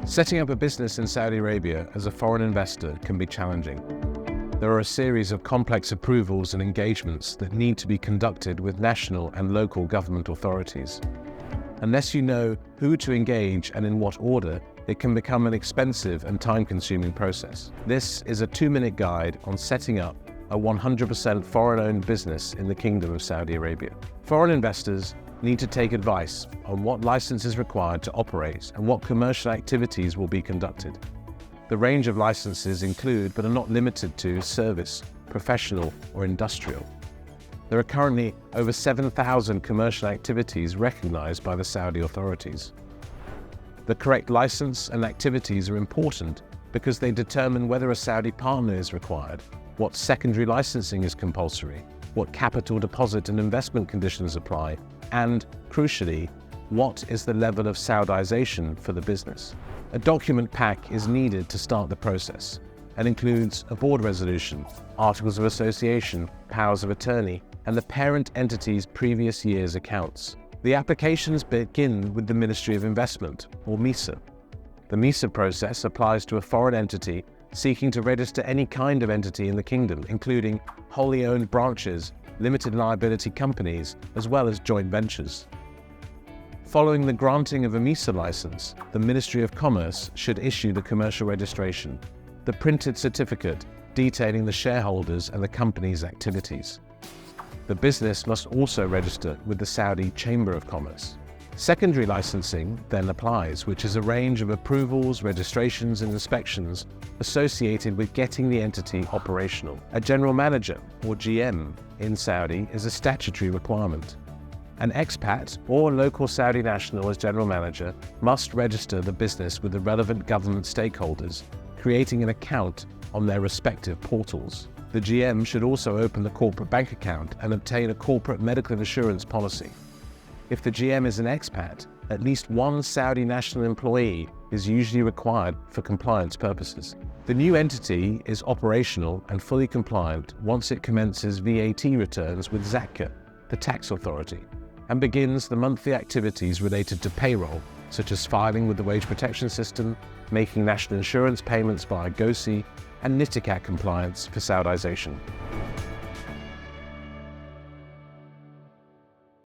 Setting up a business in Saudi Arabia as a foreign investor can be challenging. There are a series of complex approvals and engagements that need to be conducted with national and local government authorities. Unless you know who to engage and in what order, it can become an expensive and time-consuming process. This is a 2-minute guide on setting up a 100% foreign-owned business in the Kingdom of Saudi Arabia. Foreign investors need to take advice on what license is required to operate and what commercial activities will be conducted. The range of licenses include, but are not limited to, service, professional, or industrial. There are currently over 7,000 commercial activities recognized by the Saudi authorities. The correct license and activities are important because they determine whether a Saudi partner is required, what secondary licensing is compulsory, what capital deposit and investment conditions apply, and, crucially, what is the level of Saudization for the business. A document pack is needed to start the process and includes a board resolution, articles of association, powers of attorney, and the parent entity's previous year's accounts. The applications begin with the Ministry of Investment, or MISA. The MISA process applies to a foreign entity seeking to register any kind of entity in the kingdom, including wholly owned branches, limited liability companies, as well as joint ventures. Following the granting of a MISA license, the Ministry of Commerce should issue the commercial registration, the printed certificate detailing the shareholders and the company's activities. The business must also register with the Saudi Chamber of Commerce. Secondary licensing then applies, which is a range of approvals, registrations, and inspections associated with getting the entity operational. A general manager, or GM, in Saudi is a statutory requirement. An expat or local Saudi national as general manager must register the business with the relevant government stakeholders, creating an account on their respective portals. The GM should also open the corporate bank account and obtain a corporate medical insurance policy. If the GM is an expat, at least one Saudi national employee is usually required for compliance purposes. The new entity is operational and fully compliant once it commences VAT returns with Zakka, the tax authority, and begins the monthly activities related to payroll, such as filing with the wage protection system, making national insurance payments via GOSI, and NITICAT compliance for Saudization.